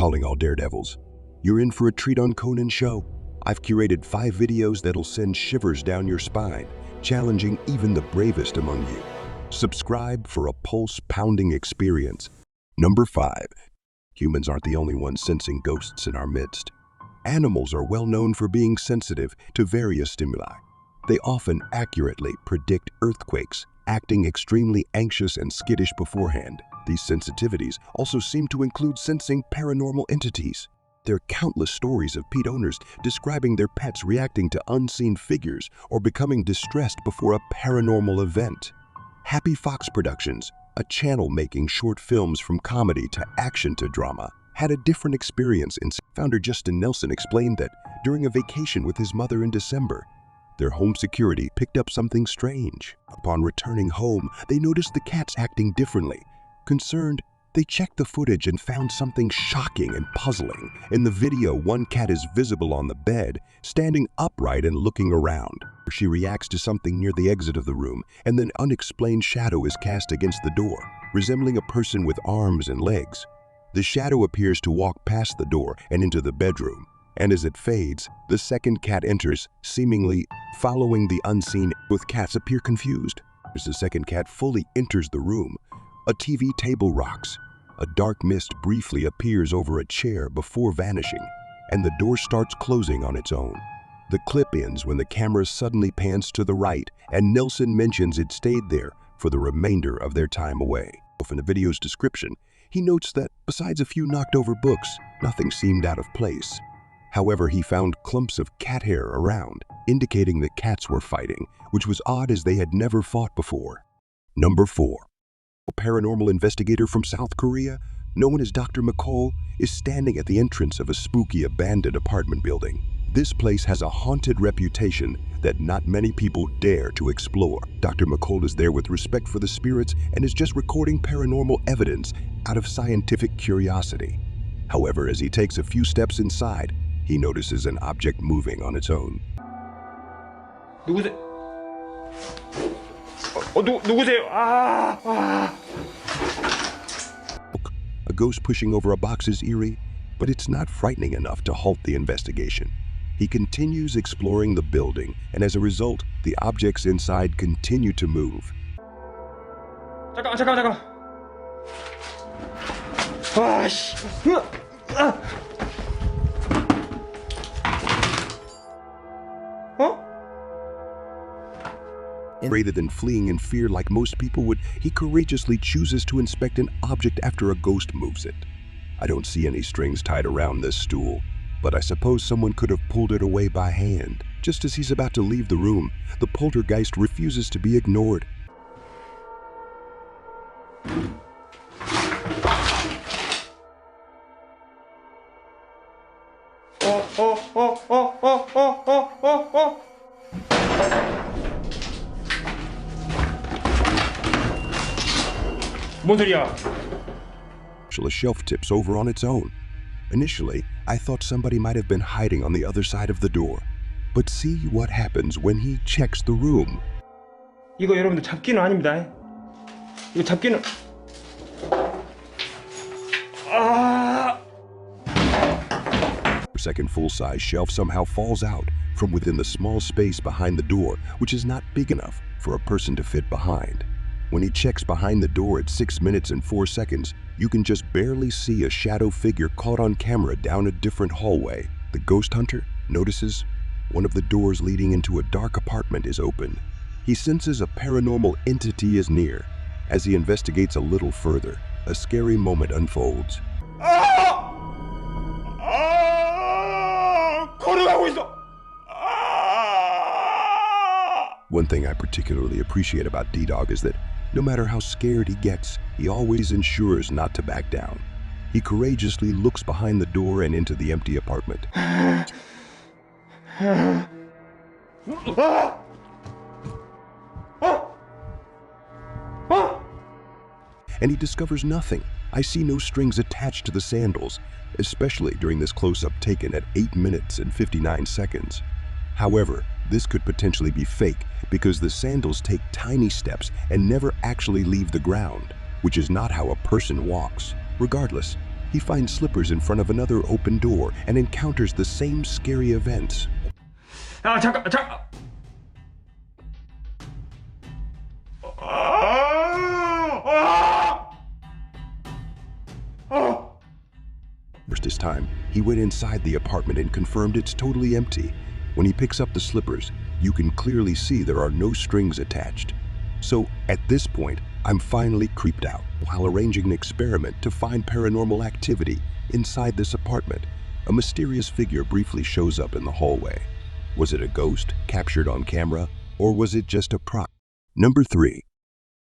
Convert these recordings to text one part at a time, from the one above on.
Calling all daredevils. You're in for a treat on Conan show. I've curated 5 videos that'll send shivers down your spine, challenging even the bravest among you. Subscribe for a pulse-pounding experience. Number 5. Humans aren't the only ones sensing ghosts in our midst. Animals are well known for being sensitive to various stimuli. They often accurately predict earthquakes, acting extremely anxious and skittish beforehand. These sensitivities also seem to include sensing paranormal entities. There are countless stories of pet owners describing their pets reacting to unseen figures or becoming distressed before a paranormal event. Happy Fox Productions, a channel making short films from comedy to action to drama, had a different experience. Founder Justin Nelson explained that during a vacation with his mother in December, their home security picked up something strange. Upon returning home, they noticed the cats acting differently. Concerned, they checked the footage and found something shocking and puzzling. In the video, one cat is visible on the bed, standing upright and looking around. She reacts to something near the exit of the room, and then an unexplained shadow is cast against the door, resembling a person with arms and legs. The shadow appears to walk past the door and into the bedroom, and as it fades, the second cat enters, seemingly following the unseen. Both cats appear confused. As the second cat fully enters the room, a TV table rocks. A dark mist briefly appears over a chair before vanishing, and the door starts closing on its own. The clip ends when the camera suddenly pans to the right, and Nelson mentions it stayed there for the remainder of their time away. In the video's description, he notes that besides a few knocked over books, nothing seemed out of place. However, he found clumps of cat hair around, indicating the cats were fighting, which was odd as they had never fought before. Number 4. A paranormal investigator from South Korea, known as Dr. McCall, is standing at the entrance of a spooky abandoned apartment building. This place has a haunted reputation that not many people dare to explore. Dr. McCall is there with respect for the spirits and is just recording paranormal evidence out of scientific curiosity. However, as he takes a few steps inside, he notices an object moving on its own. 누구세요? 누구세요? A ghost pushing over a box is eerie, but it's not frightening enough to halt the investigation. He continues exploring the building, and as a result, the objects inside continue to move. 잠깐. Rather than fleeing in fear like most people would, he courageously chooses to inspect an object after a ghost moves it. I don't see any strings tied around this stool, but I suppose someone could have pulled it away by hand. Just as he's about to leave the room, the poltergeist refuses to be ignored. 뭔 소리야? A shelf tips over on its own. Initially, I thought somebody might have been hiding on the other side of the door. But see what happens when he checks the room. 이거 여러분들 잡기는 아닙니다. 이거 잡기는 The second full-size shelf somehow falls out from within the small space behind the door, which is not big enough for a person to fit behind. When he checks behind the door at 6 minutes and 4 seconds, you can just barely see a shadow figure caught on camera down a different hallway. The ghost hunter notices one of the doors leading into a dark apartment is open. He senses a paranormal entity is near. As he investigates a little further, a scary moment unfolds. 걸어가고 있어. One thing I particularly appreciate about D-Dog is that no matter how scared he gets, he always ensures not to back down. He courageously looks behind the door and into the empty apartment. And he discovers nothing. I see no strings attached to the sandals, especially during this close-up taken at 8 minutes and 59 seconds. However, this could potentially be fake because the sandals take tiny steps and never actually leave the ground, which is not how a person walks. Regardless, he finds slippers in front of another open door and encounters the same scary events. 아, 잠깐. This time, he went inside the apartment and confirmed it's totally empty. When he picks up the slippers, you can clearly see there are no strings attached. So at this point, I'm finally creeped out. While arranging an experiment to find paranormal activity inside this apartment, a mysterious figure briefly shows up in the hallway. Was it a ghost captured on camera, or was it just a prop? Number 3.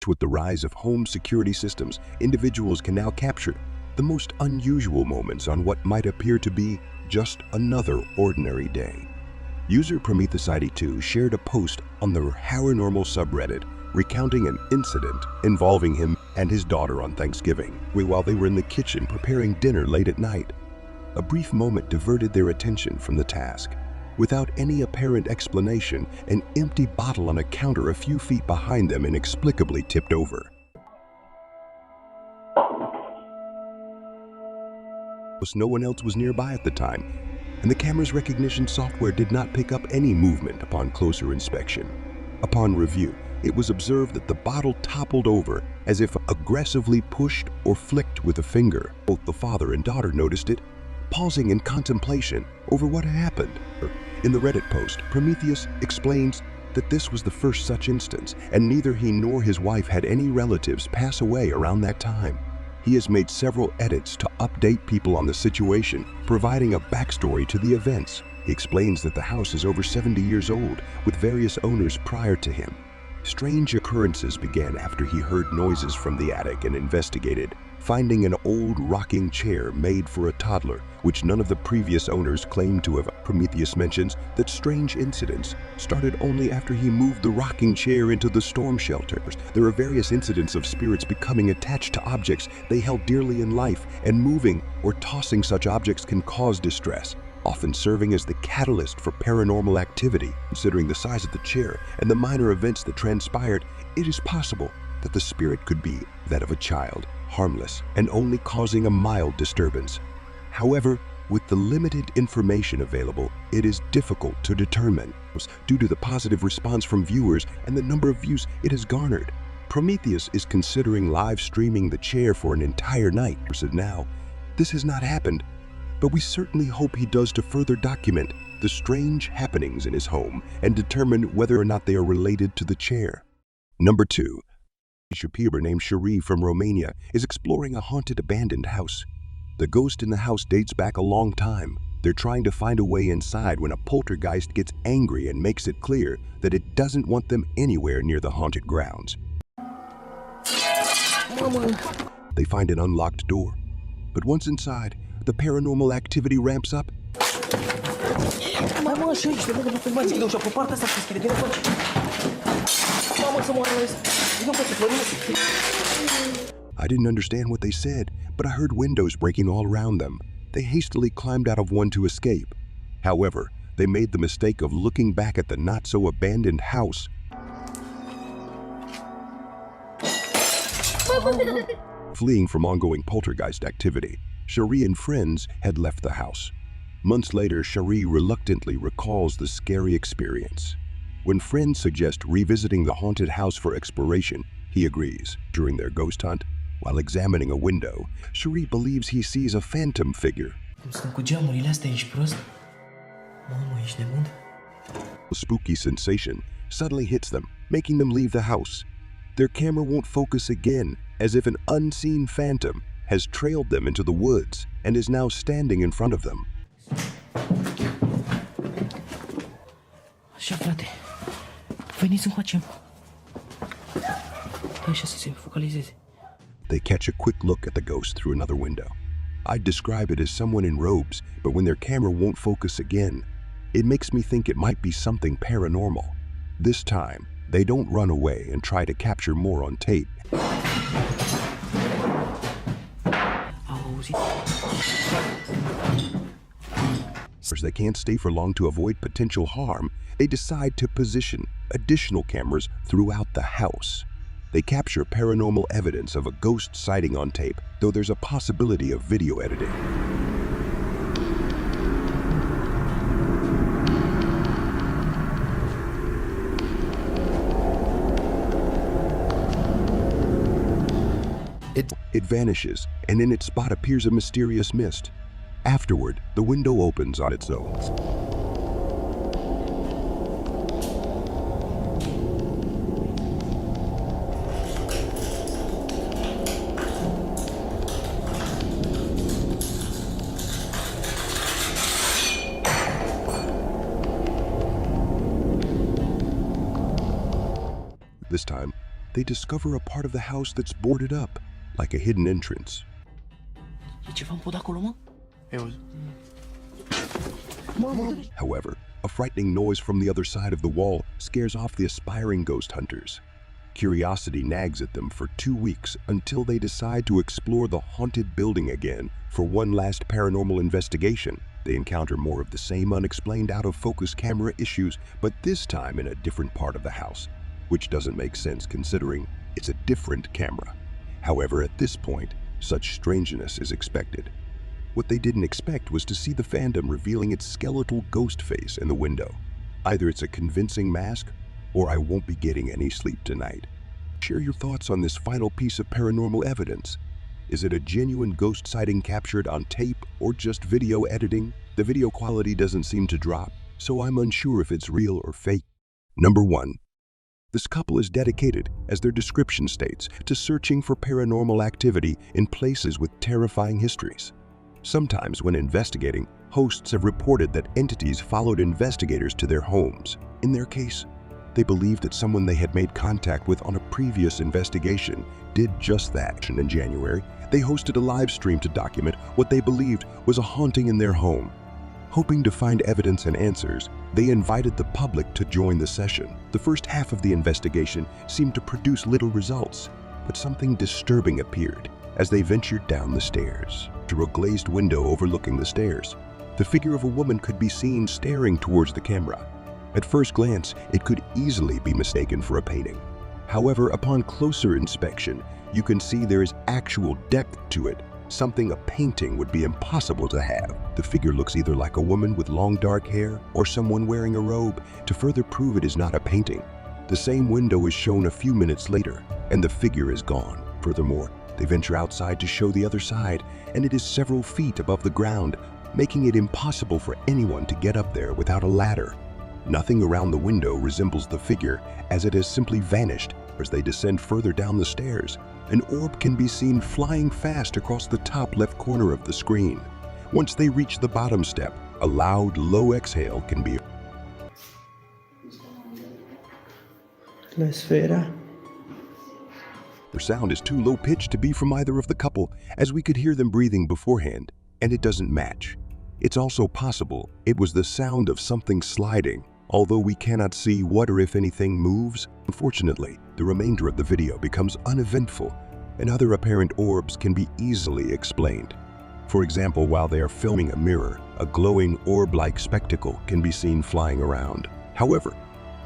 With the rise of home security systems, individuals can now capture the most unusual moments on what might appear to be just another ordinary day. User Prometheus82 shared a post on the paranormal subreddit recounting an incident involving him and his daughter on Thanksgiving, while they were in the kitchen preparing dinner late at night. A brief moment diverted their attention from the task. Without any apparent explanation, an empty bottle on a counter a few feet behind them inexplicably tipped over. No one else was nearby at the time, and the camera's recognition software did not pick up any movement upon closer inspection. Upon review, it was observed that the bottle toppled over as if aggressively pushed or flicked with a finger. Both the father and daughter noticed it, pausing in contemplation over what had happened. In the Reddit post, Prometheus explains that this was the first such instance, and neither he nor his wife had any relatives pass away around that time. He has made several edits to update people on the situation, providing a backstory to the events. He explains that the house is over 70 years old, with various owners prior to him. Strange occurrences began after he heard noises from the attic and investigated, finding an old rocking chair made for a toddler, which none of the previous owners claimed to have. Prometheus mentions that strange incidents started only after he moved the rocking chair into the storm shelters. There are various incidents of spirits becoming attached to objects they held dearly in life, and moving or tossing such objects can cause distress, often serving as the catalyst for paranormal activity. Considering the size of the chair and the minor events that transpired, it is possible that the spirit could be that of a child, harmless and only causing a mild disturbance. However, with the limited information available, it is difficult to determine due to the positive response from viewers and the number of views it has garnered. Prometheus is considering live streaming the chair for an entire night. Now, this has not happened, but we certainly hope he does to further document the strange happenings in his home and determine whether or not they are related to the chair. Number 2. A shopkeeper named Cherie from Romania is exploring a haunted abandoned house. The ghost in the house dates back a long time. They're trying to find a way inside when a poltergeist gets angry and makes it clear that it doesn't want them anywhere near the haunted grounds. They find an unlocked door, but once inside, the paranormal activity ramps up. I didn't understand what they said, but I heard windows breaking all around them. They hastily climbed out of one to escape. However, they made the mistake of looking back at the not-so-abandoned house. Fleeing from ongoing poltergeist activity, Cherie and friends had left the house. Months later, Cherie reluctantly recalls the scary experience. When friends suggest revisiting the haunted house for exploration, he agrees. During their ghost hunt, while examining a window, Cherie believes he sees a phantom figure. A spooky sensation suddenly hits them, making them leave the house. Their camera won't focus again, as if an unseen phantom has trailed them into the woods and is now standing in front of them. Așa, frate, veniți să facem. Așa să se focalizeze. They catch a quick look at the ghost through another window. I'd describe it as someone in robes, but when their camera won't focus again, it makes me think it might be something paranormal. This time, they don't run away and try to capture more on tape. As they can't stay for long to avoid potential harm, they decide to position additional cameras throughout the house. They capture paranormal evidence of a ghost sighting on tape, though there's a possibility of video editing. It vanishes, and in its spot appears a mysterious mist. Afterward, the window opens on its own. This time, they discover a part of the house that's boarded up, like a hidden entrance. However, a frightening noise from the other side of the wall scares off the aspiring ghost hunters. Curiosity nags at them for 2 weeks until they decide to explore the haunted building again for one last paranormal investigation. They encounter more of the same unexplained out-of-focus camera issues, but this time in a different part of the house, which doesn't make sense considering it's a different camera. However, at this point, such strangeness is expected. What they didn't expect was to see the fandom revealing its skeletal ghost face in the window. Either it's a convincing mask, or I won't be getting any sleep tonight. Share your thoughts on this final piece of paranormal evidence. Is it a genuine ghost sighting captured on tape or just video editing? The video quality doesn't seem to drop, so I'm unsure if it's real or fake. Number 1. This couple is dedicated, as their description states, to searching for paranormal activity in places with terrifying histories. Sometimes when investigating, hosts have reported that entities followed investigators to their homes. In their case, they believed that someone they had made contact with on a previous investigation did just that. In January, they hosted a live stream to document what they believed was a haunting in their home. Hoping to find evidence and answers, they invited the public to join the session. The first half of the investigation seemed to produce little results, but something disturbing appeared as they ventured down the stairs. Through a glazed window overlooking the stairs, the figure of a woman could be seen staring towards the camera. At first glance, it could easily be mistaken for a painting. However, upon closer inspection, you can see there is actual depth to it, something a painting would be impossible to have. The figure looks either like a woman with long dark hair or someone wearing a robe to further prove it is not a painting. The same window is shown a few minutes later, and the figure is gone. Furthermore, they venture outside to show the other side, and it is several feet above the ground, making it impossible for anyone to get up there without a ladder. Nothing around the window resembles the figure, as it has simply vanished. As they descend further down the stairs, an orb can be seen flying fast across the top left corner of the screen. Once they reach the bottom step, a loud, low exhale can be La esfera. The sound is too low-pitched to be from either of the couple, as we could hear them breathing beforehand, and it doesn't match. It's also possible it was the sound of something sliding, although we cannot see what or if anything moves. Unfortunately, the remainder of the video becomes uneventful, and other apparent orbs can be easily explained. For example, while they are filming a mirror, a glowing orb-like spectacle can be seen flying around. However,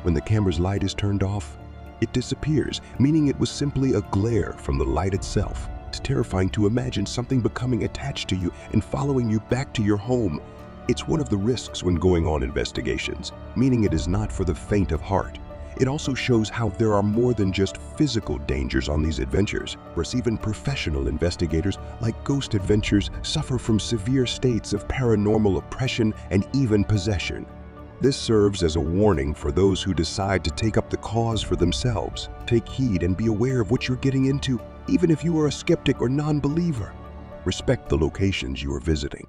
when the camera's light is turned off, it disappears, meaning it was simply a glare from the light itself. It's terrifying to imagine something becoming attached to you and following you back to your home. It's one of the risks when going on investigations, meaning it is not for the faint of heart. It also shows how there are more than just physical dangers on these adventures, whereas even professional investigators like Ghost Adventures suffer from severe states of paranormal oppression and even possession. This serves as a warning for those who decide to take up the cause for themselves. Take heed and be aware of what you're getting into, even if you are a skeptic or non-believer. Respect the locations you are visiting.